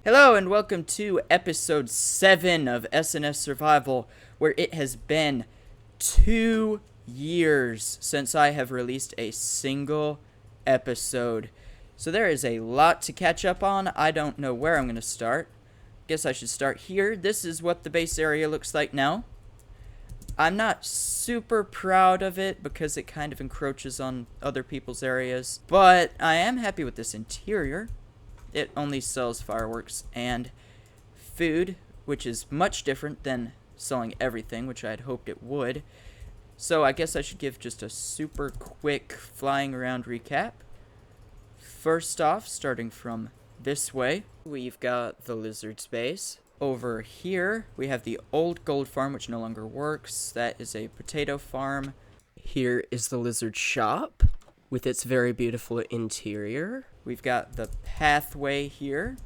Hello and welcome to episode 7 of S Survival, where it has been 2 years since I have released a single episode. So there is a lot to catch up on. I don't know where I'm going to start. Guess I should start here. This is what the base area looks like now. I'm not super proud of it because it kind of encroaches on other people's areas, but I am happy with this interior. It only sells fireworks and food, which is much different than selling everything, which I had hoped it would. So I guess I should give just a super quick flying around recap. First off, starting from this way, we've got the lizard space. Over here, we have the old gold farm, which no longer works. That is a potato farm. Here is the lizard shop with its very beautiful interior. We've got the pathway here,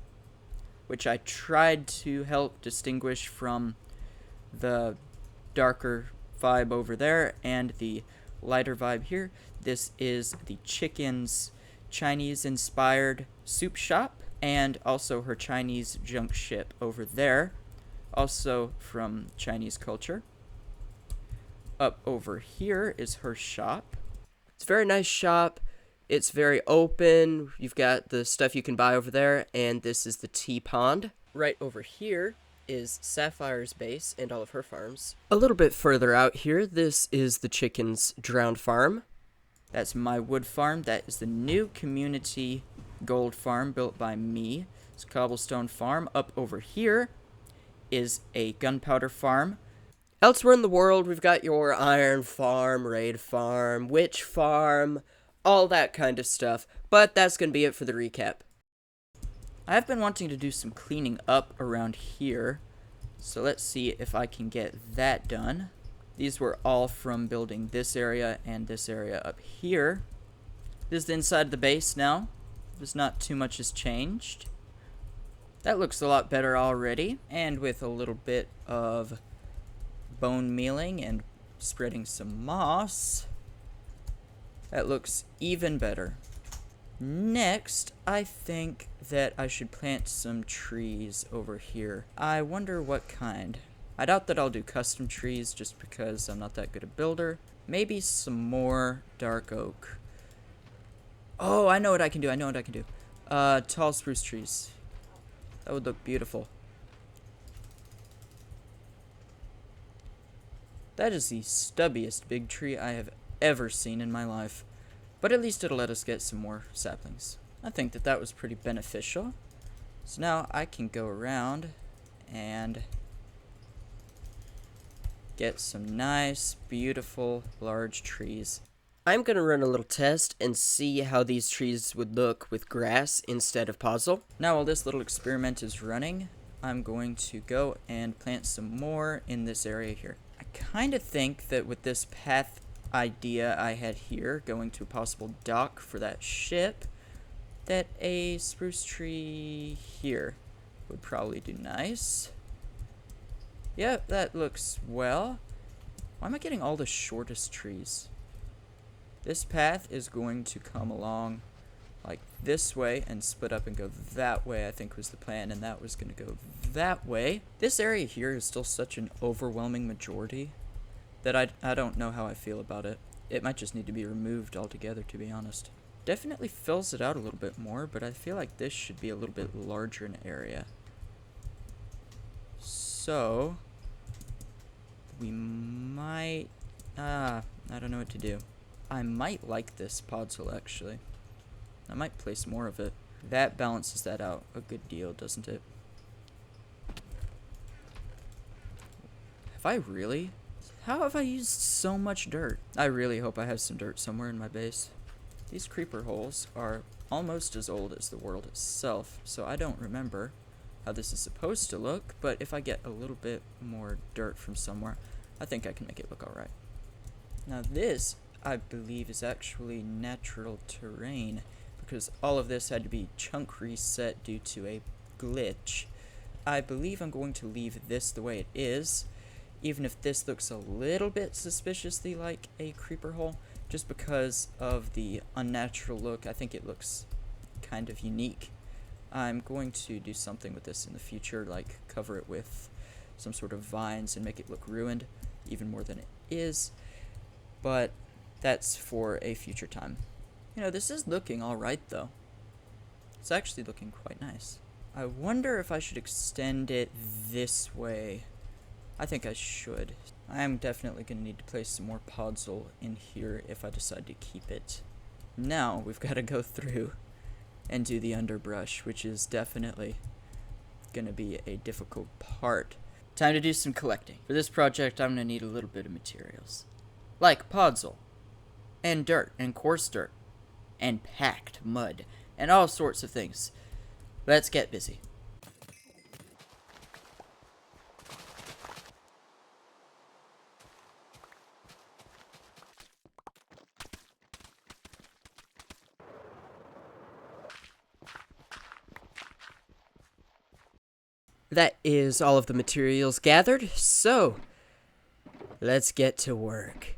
which I tried to help distinguish from the darker vibe over there and the lighter vibe here. This is the chicken's Chinese-inspired soup shop, and also her Chinese junk ship over there, also from Chinese culture. Up over here is her shop. It's a very nice shop. It's very open. You've got the stuff you can buy over there, and this is the tea pond. Right over here is Sapphire's base and all of her farms. A little bit further out here, this is the chicken's drowned farm. That's my wood farm. That is the new community gold farm built by me. It's a cobblestone farm. Up over here is a gunpowder farm. Elsewhere in the world, we've got your iron farm, raid farm, witch farm, all that kind of stuff. But that's going to be it for the recap. I have been wanting to do some cleaning up around here. So let's see if I can get that done. These were all from building this area and this area up here. This is the inside of the base now. There's not too much has changed. That looks a lot better already. And with a little bit of bone mealing and spreading some moss, that looks even better. Next, I think that I should plant some trees over here. I wonder what kind. I doubt that I'll do custom trees just because I'm not that good a builder. Maybe some more dark oak. Oh, I know what I can do. Tall spruce trees. That would look beautiful. That is the stubbiest big tree I have ever seen in my life. But at least it'll let us get some more saplings. I think that that was pretty beneficial. So now I can go around and get some nice, beautiful, large trees. I'm going to run a little test and see how these trees would look with grass instead of puzzle. Now while this little experiment is running, I'm going to go and plant some more in this area here. I kind of think that with this path idea I had here, going to a possible dock for that ship, that a spruce tree here would probably do nice. Yep, that looks well. Why am I getting all the shortest trees? This path is going to come along like this way and split up and go that way, I think was the plan, and that was going to go that way. This area here is still such an overwhelming majority that I don't know how I feel about it. It might just need to be removed altogether, to be honest. Definitely fills it out a little bit more, but I feel like this should be a little bit larger in area. So we might, I don't know what to do. I might like this podzol, actually. I might place more of it. That balances that out a good deal, doesn't it? Have I really? How have I used so much dirt? I really hope I have some dirt somewhere in my base. These creeper holes are almost as old as the world itself, so I don't remember how this is supposed to look, but if I get a little bit more dirt from somewhere, I think I can make it look alright. Now this, I believe, is actually natural terrain, because all of this had to be chunk reset due to a glitch. I believe I'm going to leave this the way it is, even if this looks a little bit suspiciously like a creeper hole, just because of the unnatural look. I think it looks kind of unique. I'm going to do something with this in the future, like cover it with some sort of vines and make it look ruined, even more than it is. But that's for a future time. You know, this is looking alright though. It's actually looking quite nice. I wonder if I should extend it this way. I think I should. I am definitely going to need to place some more podzol in here if I decide to keep it. Now we've got to go through and do the underbrush, which is definitely going to be a difficult part. Time to do some collecting. For this project, I'm going to need a little bit of materials. Like podzol, and dirt, and coarse dirt, and packed mud, and all sorts of things. Let's get busy. That is all of the materials gathered, so let's get to work.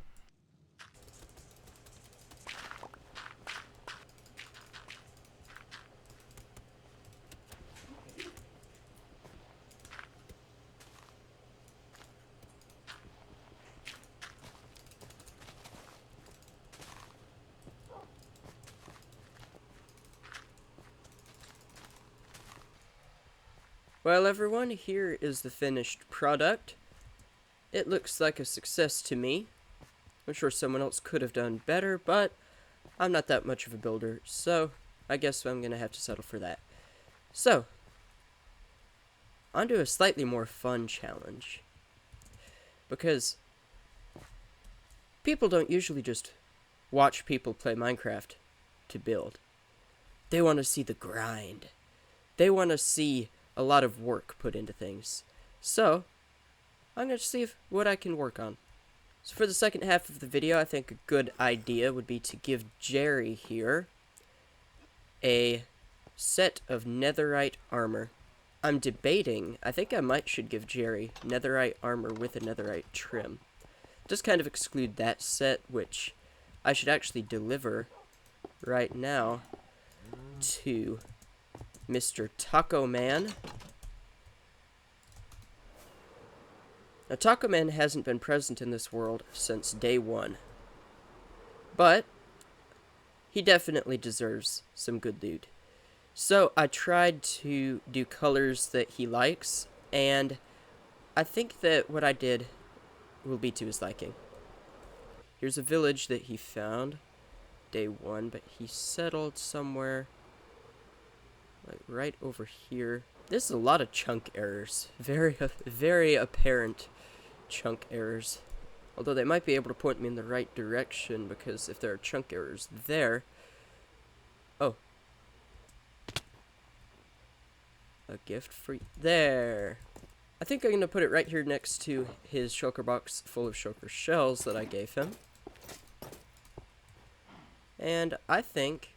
Well, everyone, here is the finished product. It looks like a success to me. I'm sure someone else could have done better, but I'm not that much of a builder, so I guess I'm going to have to settle for that. So, on to a slightly more fun challenge. Because people don't usually just watch people play Minecraft to build. They want to see the grind. They want to see a lot of work put into things. So, I'm going to see what I can work on. So for the second half of the video, I think a good idea would be to give Jerry here a set of netherite armor. I'm debating, I think I should give Jerry netherite armor with a netherite trim. Just kind of exclude that set, which I should actually deliver right now to Mr. TacoMan. Now, TacoMan hasn't been present in this world since day one, but he definitely deserves some good loot. So I tried to do colors that he likes, and I think that what I did will be to his liking. Here's a village that he found day one, but he settled somewhere like right over here. This is a lot of chunk errors. Very apparent chunk errors. Although they might be able to point me in the right direction, because if there are chunk errors there... Oh. A gift for you. There. I think I'm going to put it right here next to his shulker box full of shulker shells that I gave him. And I think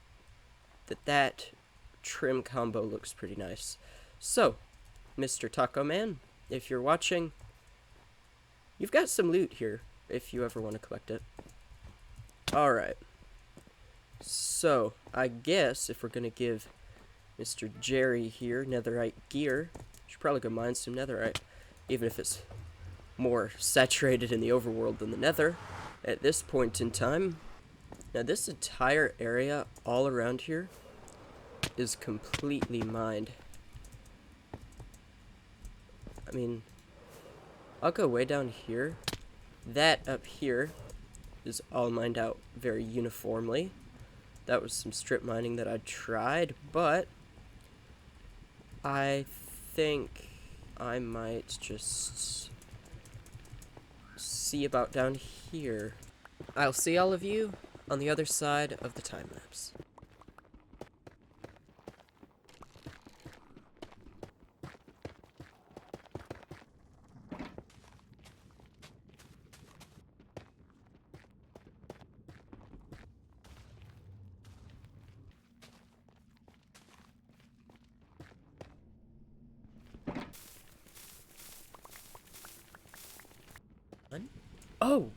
that trim combo looks pretty nice. So, Mr. TacoMan, if you're watching, you've got some loot here, if you ever want to collect it. Alright. So, I guess if we're going to give Mr. Jerry here netherite gear, should probably go mine some netherite, even if it's more saturated in the overworld than the nether at this point in time. Now, this entire area all around here is completely mined. I mean, I'll go way down here. That up here is all mined out very uniformly. That was some strip mining that I tried, but I think I might just see about down here. I'll see all of you on the other side of the time lapse. Oh!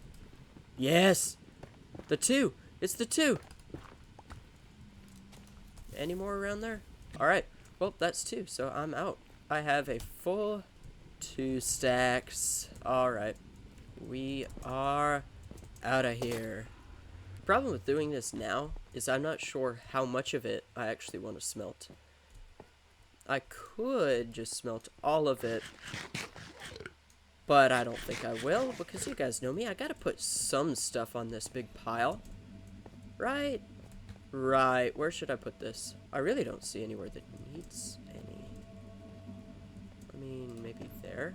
Yes! The two! It's the two! Any more around there? Alright. Well, that's 2, so I'm out. I have a full 2 stacks. Alright. We are out of here. The problem with doing this now is I'm not sure how much of it I actually want to smelt. I could just smelt all of it, but I don't think I will, because you guys know me. I gotta put some stuff on this big pile. Right? Right. Where should I put this? I really don't see anywhere that needs any. I mean, maybe there.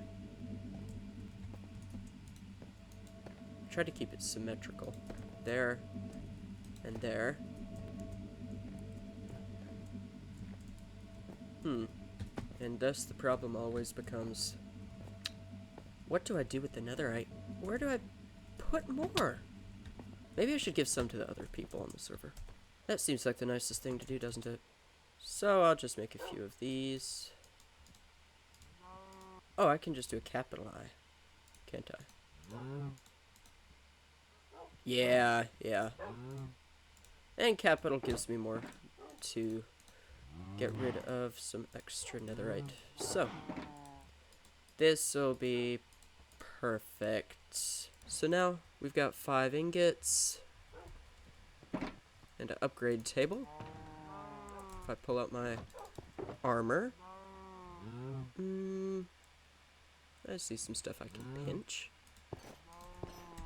Try to keep it symmetrical. There. And there. And thus the problem always becomes, what do I do with the netherite? Where do I put more? Maybe I should give some to the other people on the server. That seems like the nicest thing to do, doesn't it? So I'll just make a few of these. Oh, I can just do a capital I, can't I? Yeah. And capital gives me more to get rid of some extra netherite. So, this will be perfect. So now we've got 5 ingots and an upgrade table. If I pull out my armor, I see some stuff I can pinch.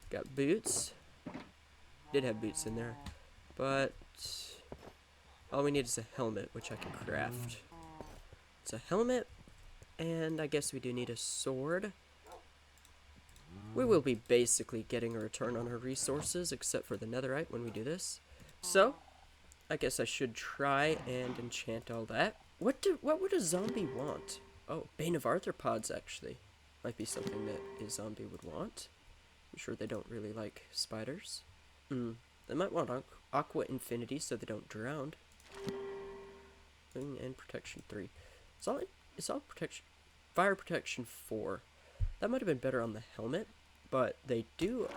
Got boots. Did have boots in there, but all we need is a helmet, which I can craft. It's a helmet, and I guess we do need a sword. We will be basically getting a return on our resources, except for the netherite when we do this. So, I guess I should try and enchant all that. What would a zombie want? Oh, Bane of Arthropods, actually. Might be something that a zombie would want. I'm sure they don't really like spiders. They might want Aqua Infinity so they don't drown. And protection 3. It's all protection. Fire protection 4. That might have been better on the helmet, but they do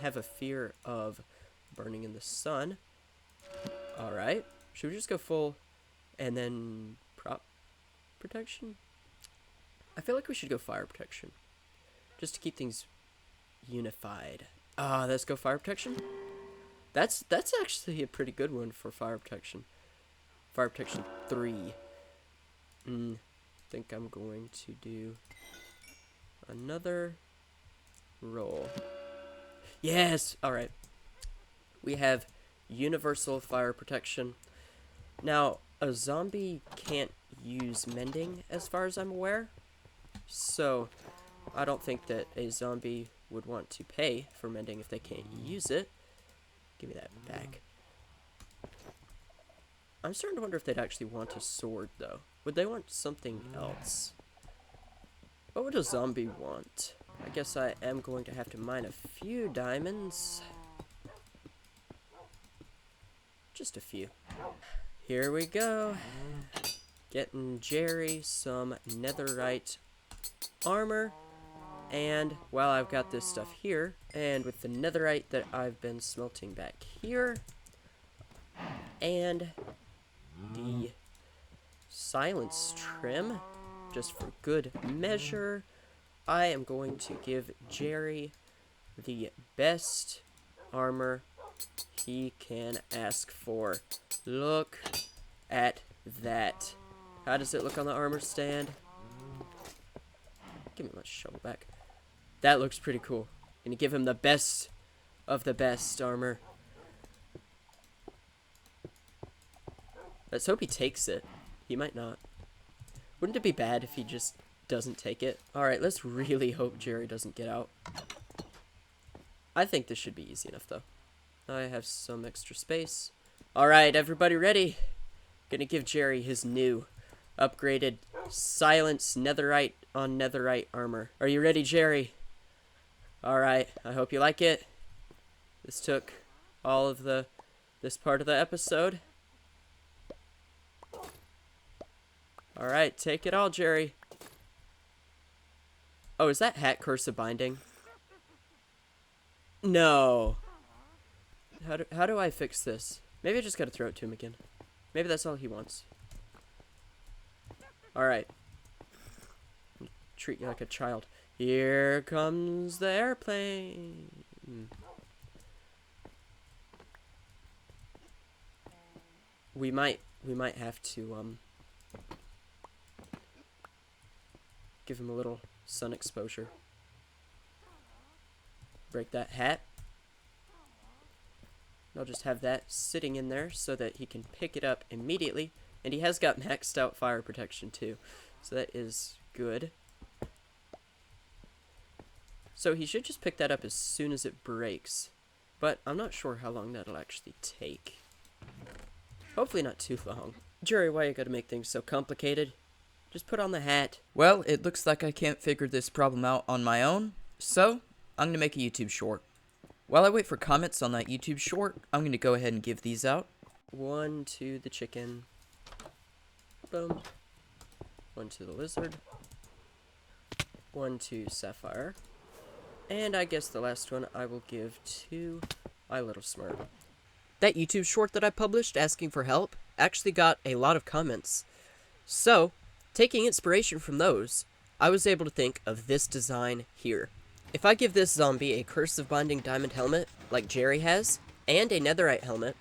have a fear of burning in the sun. Alright. Should we just go full and then prop protection? I feel like we should go fire protection. Just to keep things unified. Let's go fire protection. That's actually a pretty good one for fire protection. Fire protection 3. Think I'm going to do another roll. Yes! Alright. We have universal fire protection. Now, a zombie can't use mending as far as I'm aware. So, I don't think that a zombie would want to pay for mending if they can't use it. Give me that back. I'm starting to wonder if they'd actually want a sword, though. Would they want something else? What would a zombie want? I guess I am going to have to mine a few diamonds. Just a few. Here we go. Getting Jerry some netherite armor. And while I've got this stuff here, and with the netherite that I've been smelting back here, and the silence trim, just for good measure, I am going to give Jerry the best armor he can ask for. Look at that. How does it look on the armor stand? Give me my shovel back. That looks pretty cool. Gonna give him the best of the best armor. Let's hope he takes it. He might not. Wouldn't it be bad if he just doesn't take it? Alright, let's really hope Jerry doesn't get out. I think this should be easy enough, though. I have some extra space. Alright, everybody ready? Gonna give Jerry his new upgraded silence netherite on netherite armor. Are you ready, Jerry? Alright, I hope you like it. This took all of this part of the episode. Alright, take it all, Jerry. Oh, is that hat curse a binding? No. How do I fix this? Maybe I just gotta throw it to him again. Maybe that's all he wants. Alright. Treat you like a child. Here comes the airplane. We might have to give him a little sun exposure. Break that hat. I'll just have that sitting in there so that he can pick it up immediately. And he has got maxed out fire protection too. So that is good. So he should just pick that up as soon as it breaks. But I'm not sure how long that'll actually take. Hopefully not too long. Jerry, why you gotta make things so complicated? Just put on the hat. Well, it looks like I can't figure this problem out on my own, so I'm gonna make a YouTube short. While I wait for comments on that YouTube short, I'm gonna go ahead and give these out. 1 to the chicken. Boom. 1 to the lizard. 1 to Sapphire. And I guess the last one I will give to ilitlesmart. That YouTube short that I published asking for help actually got a lot of comments. So, taking inspiration from those, I was able to think of this design here. If I give this zombie a Curse of Binding Diamond helmet, like Jerry has, and a netherite helmet,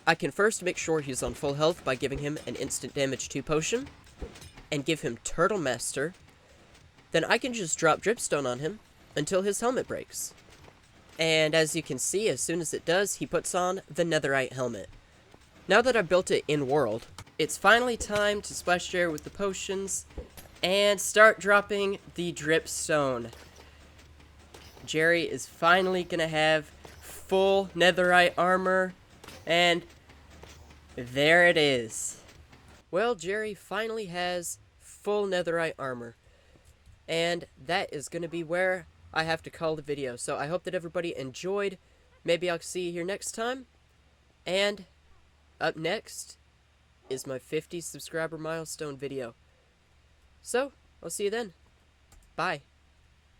I can first make sure he's on full health by giving him an instant damage 2 potion, and give him Turtle Master. Then I can just drop Dripstone on him until his helmet breaks. And as you can see, as soon as it does, he puts on the netherite helmet. Now that I've built it in-world, it's finally time to splash Jerry with the potions and start dropping the Dripstone. Jerry is finally gonna have full netherite armor, and there it is. Well, Jerry finally has full netherite armor, and that is gonna be where I have to call the video. So I hope that everybody enjoyed. Maybe I'll see you here next time. And up next is my 50 subscriber milestone video. So, I'll see you then. Bye.